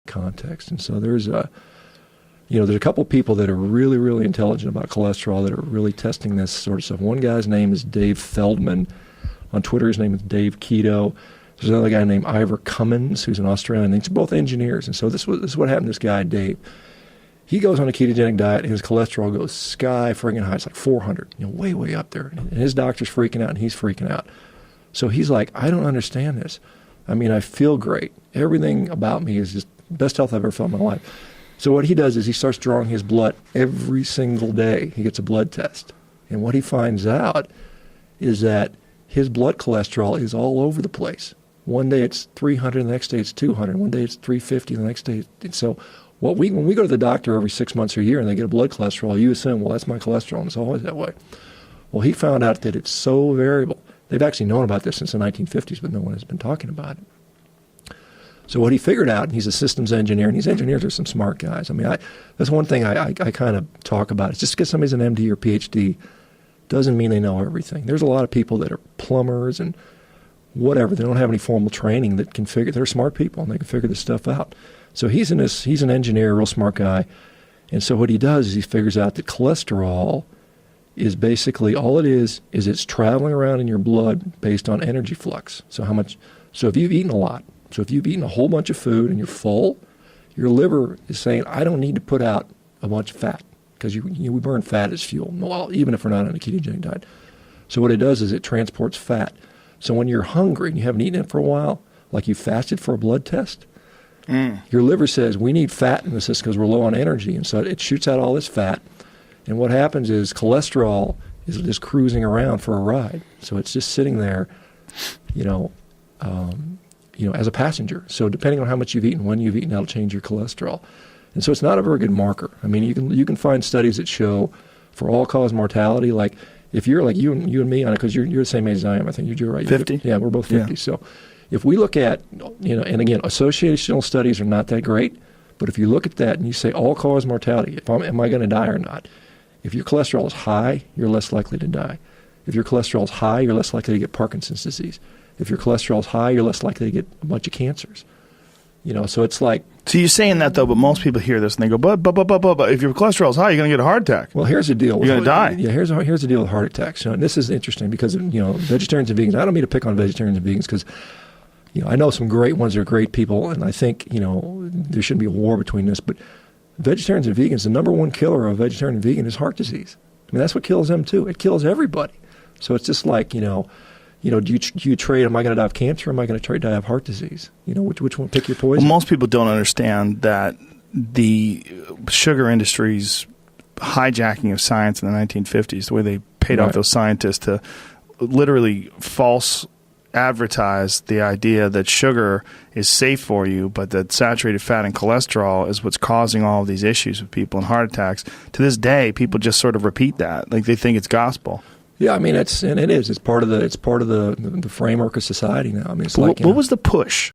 context. And so there's a couple of people that are really, really intelligent about cholesterol that are really testing this sort of stuff. One guy's name is Dave Feldman. On Twitter, his name is Dave Keto. There's another guy named Ivor Cummins, who's an Australian. They're both engineers. And so this is what happened to this guy, Dave. He goes on a ketogenic diet, and his cholesterol goes sky friggin' high. It's like 400, way, way up there. And his doctor's freaking out, and he's freaking out. So he's like, I don't understand this. I mean, I feel great. Everything about me is just best health I've ever felt in my life. So what he does is he starts drawing his blood every single day. He gets a blood test. And what he finds out is that his blood cholesterol is all over the place. One day it's 300, the next day it's 200. One day it's 350, the next day. So when we go to the doctor every 6 months or a year and they get a blood cholesterol, you assume, well, that's my cholesterol, and it's always that way. Well, he found out that it's so variable. They've actually known about this since the 1950s, but no one has been talking about it. So what he figured out, and he's a systems engineer, and these engineers are some smart guys. I mean, that's one thing I kind of talk about. It's just because somebody's an MD or PhD doesn't mean they know everything. There's a lot of people that are plumbers and whatever. They don't have any formal training that can figure. They're smart people, and they can figure this stuff out. So he's an engineer, a real smart guy. And so what he does is he figures out that cholesterol is basically all it is it's traveling around in your blood based on energy flux. So if you've eaten a lot, so if you've eaten a whole bunch of food and you're full, your liver is saying, I don't need to put out a bunch of fat, because we burn fat as fuel, well, even if we're not on a ketogenic diet. So what it does is it transports fat. So when you're hungry and you haven't eaten it for a while, like you fasted for a blood test, your liver says, we need fat in the system because we're low on energy. And so it shoots out all this fat. And what happens is cholesterol is just cruising around for a ride. So it's just sitting there, as a passenger. So depending on how much you've eaten, when you've eaten, that'll change your cholesterol. And so it's not a very good marker. I mean, you can find studies that show for all-cause mortality, like if you're like you and me, because you're the same age as I am, I think you're right. 50? Yeah, we're both 50. Yeah. So if we look at, and again, associational studies are not that great, but if you look at that and you say all-cause mortality, am I going to die or not? If your cholesterol is high, you're less likely to die. If your cholesterol is high, you're less likely to get Parkinson's disease. If your cholesterol is high, you're less likely to get a bunch of cancers. So it's like... So you're saying that, though, but most people hear this and they go, but if your cholesterol is high, you're going to get a heart attack. Well, here's the deal. You're going to die. Yeah, here's the deal with heart attacks. And this is interesting because, vegetarians and vegans, I don't mean to pick on vegetarians and vegans because, I know some great ones that are great people, and I think, there shouldn't be a war between this, but vegetarians and vegans, the number one killer of a vegetarian and vegan is heart disease. I mean, that's what kills them, too. It kills everybody. So it's just like, do you trade, am I going to die of cancer or am I going to die of heart disease? Which one, pick your poison? Well, most people don't understand that the sugar industry's hijacking of science in the 1950s, the way they paid off those scientists to literally false advertise the idea that sugar is safe for you, but that saturated fat and cholesterol is what's causing all of these issues with people and heart attacks. To this day, people just sort of repeat that. Like they think it's gospel. Yeah, I mean, it is. It's part of the framework of society now. I mean, it's like, what was the push